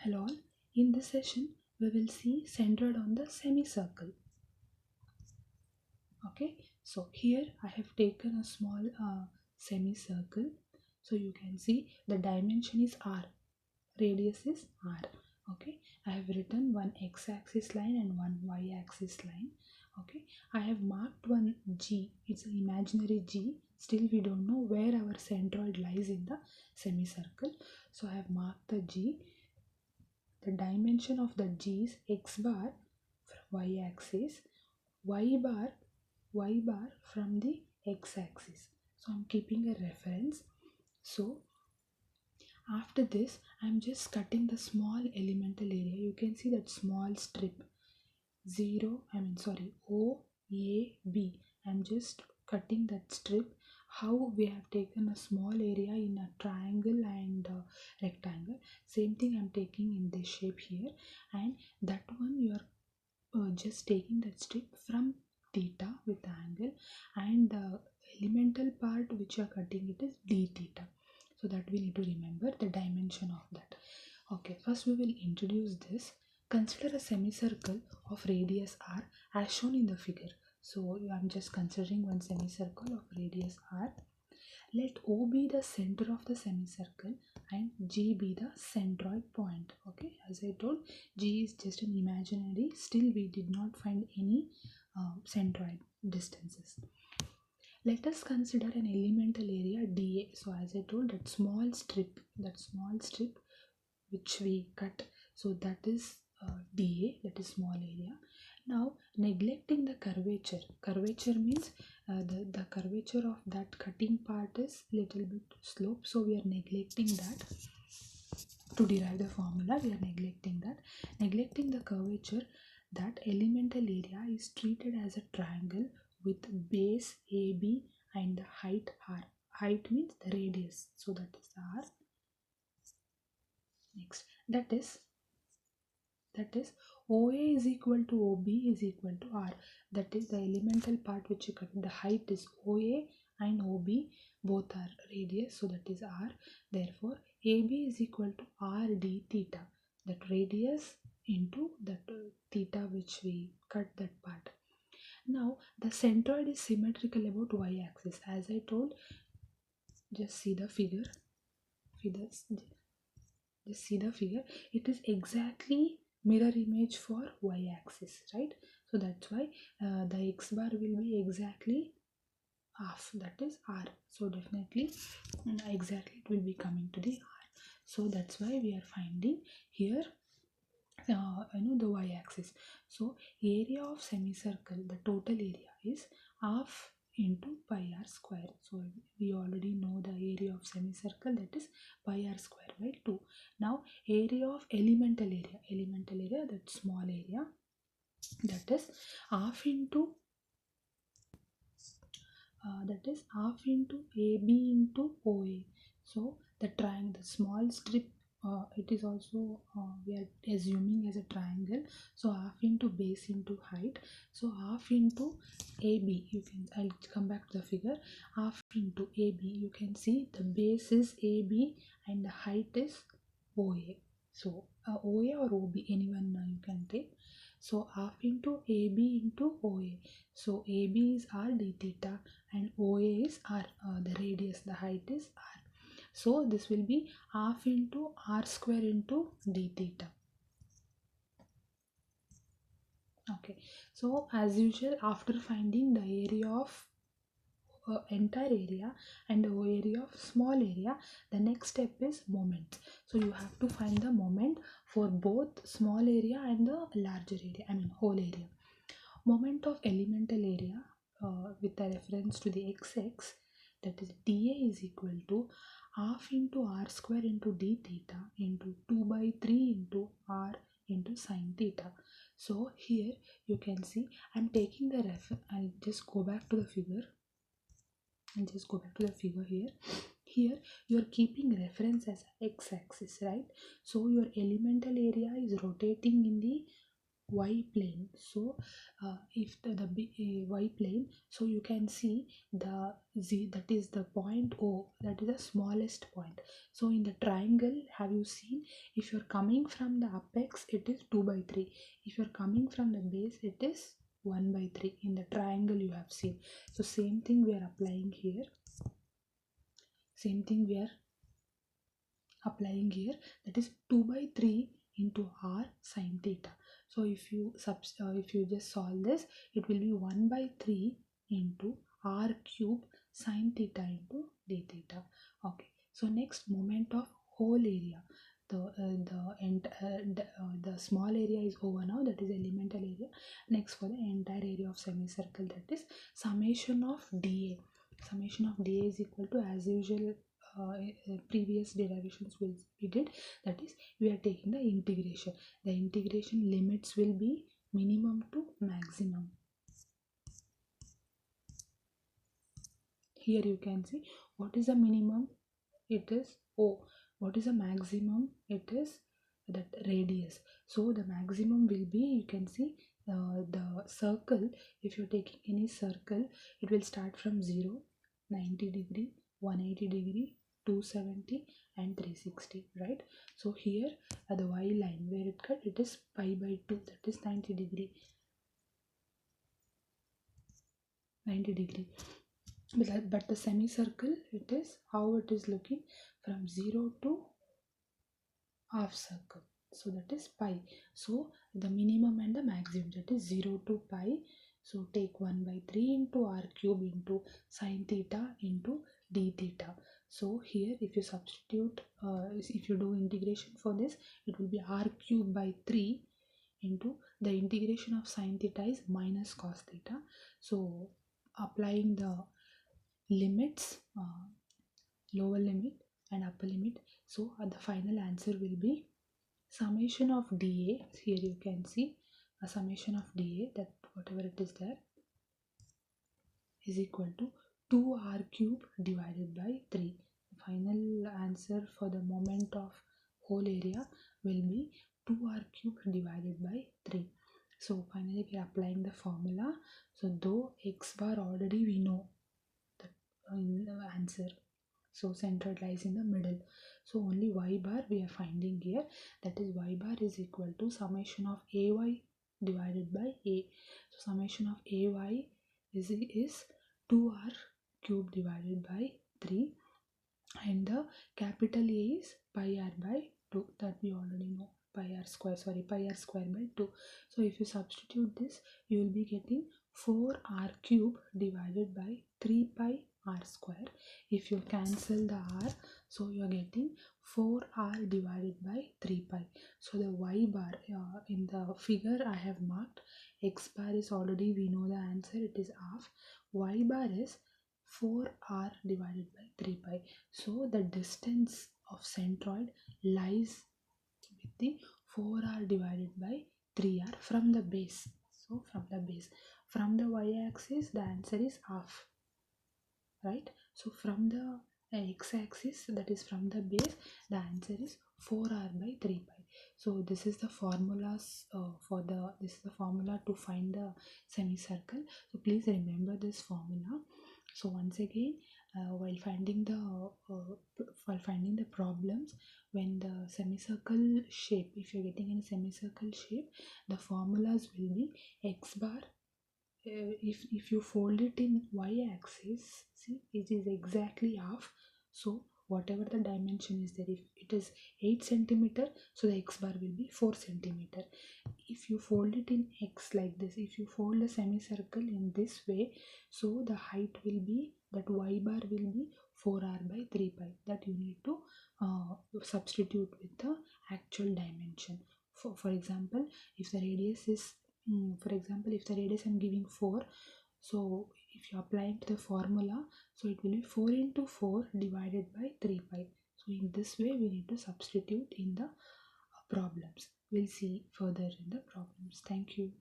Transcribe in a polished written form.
Hello all. In this session, we will see centered on the semicircle. Okay, so here I have taken a small semicircle. So you can see the dimension is r, radius is r. Okay, I have written one x-axis line and one y-axis line. Okay, I have marked one g. It's an imaginary g. Still we don't know where our centroid lies in the semicircle. So I have marked the g. The dimension of the g is x bar from y-axis, y bar from the x-axis. So I'm keeping a reference. So after this, I'm just cutting the small elemental area. You can see that small strip O A B. I'm just cutting that strip. How we have taken a small area in a triangle and rectangle, same thing I'm taking in this shape here, and that one you are just taking that strip from theta with the angle, and the elemental part which you are cutting it is d theta. So that we need to remember the dimension of that. Okay, first we will introduce this. Consider a semicircle of radius r as shown in the figure. So I'm just considering one semicircle of radius r. Let O be the center of the semicircle and G be the centroid point. Okay, as I told, G is just an imaginary. Still, we did not find any centroid distances. Let us consider an elemental area dA. So as I told, that small strip which we cut, so that is dA, that is small area. Now neglecting the curvature means the curvature of that cutting part is little bit slope, so we are neglecting that. To derive the formula, we are neglecting the curvature. That elemental area is treated as a triangle with base AB and the height r. Height means the radius, so that is r. Next, that is OA is equal to OB is equal to R. That is the elemental part which you cut. The height is OA and OB, both are radius, so that is R. Therefore, AB is equal to R d theta. That radius into that theta which we cut that part. Now, the centroid is symmetrical about y-axis. As I told, just see the figure. Just see the figure. It is exactly mirror image for y-axis, right? So that's why the x bar will be exactly half, that is r. So definitely exactly it will be coming to the r. So that's why we are finding here the y-axis. So area of semicircle, the total area is half into pi r square. So we already know the area of semicircle, that is pi r square by 2. Now area of elemental area, that small area, that is half into AB into OA. So the triangle, the small strip, it is also we are assuming as a triangle. So half into base into height. So half into AB. I'll come back to the figure. Half into AB. You can see the base is AB and the height is OA. So OA or OB, anyone you can take. So half into AB into OA. So AB is r d theta and OA is r, the radius, the height is r. So this will be half into r square into d theta. Okay, so as usual, after finding the area of entire area and the area of small area, the next step is moment. So you have to find the moment for both small area and the larger area, whole area. Moment of elemental area with the reference to the x-axis, that is dA is equal to half into r square into d theta into 2 by 3 into r into sine theta. So here you can see I'm taking the I'll just go back to the figure here you are keeping reference as x-axis, right? So your elemental area is rotating in the y plane. So if the y plane, so you can see the z, that is the point O, that is the smallest point. So in the triangle, have you seen, If you're coming from the apex, it is 2 by 3. If you're coming from the base, it is 1 by 3 in the triangle you have seen. So same thing we are applying here. Same thing we are applying here, that is 2 by 3 into r sine theta. So if you just solve this, it will be 1 by 3 into r cube sine theta into d theta. Okay, so next, moment of whole area. The small area is over now, that is elemental area. Next, for the entire area of semicircle, that is summation of dA. Summation of dA is equal to, as usual, previous derivations we did, that is we are taking the integration. The integration limits will be minimum to maximum. Here you can see what is the minimum, it is O. What is the maximum, it is that radius. So the maximum will be, you can see the circle. If you're taking any circle, it will start from 0, 90 degree, 180 degree, 270 and 360, right? So here at the y line where it cut, it is pi by 2, that is 90 degree. But the semicircle, it is how it is looking from 0 to half circle, so that is pi. So the minimum and the maximum, that is 0 to pi. So take 1 by 3 into r cube into sine theta into d theta. So here if you substitute, if you do integration for this, it will be r cube by 3 into the integration of sine theta is minus cos theta. So applying the limits, lower limit and upper limit, so the final answer will be summation of dA. Here you can see a summation of dA, that whatever it is there, is equal to 2r cube divided by 3. The final answer for the moment of whole area will be 2r cube divided by 3. So finally we are applying the formula. So though x bar already we know in the answer, so centroid lies in the middle, so only y bar we are finding here, that is y bar is equal to summation of ay divided by a. So summation of ay is 2r cube divided by 3, and the capital A is pi r by 2, that we already know, pi r square by 2. So if you substitute this, you will be getting 4r cube divided by 3 pi r square. If you cancel the r, so you are getting 4r divided by 3 pi. So the y bar, in the figure I have marked, x bar is already we know the answer, it is half. Y bar is 4r divided by 3 pi. So the distance of centroid lies with the 4r divided by 3r from the base. So from the y-axis, the answer is half, right? So from the x-axis, that is from the base, the answer is 4r by 3 pi. So this is the formulas this is the formula to find the semicircle. So please remember this formula. So once again, while finding the problems, when the semicircle shape, if you're getting in a semicircle shape, the formulas will be x bar. If you fold it in y-axis, see, it is exactly half. So whatever the dimension is there, if it is 8 centimeter, so the x bar will be 4 centimeter. If you fold it in x like this, if you fold a semicircle in this way, so the height will be, that y bar will be 4r by 3 pi, that you need to substitute with the actual dimension. For example, if the radius is if the radius I'm giving 4, so if you apply the formula, so it will be 4 into 4 divided by 3 pi. So in this way we need to substitute in the problems. We'll see further in the problems. Thank you.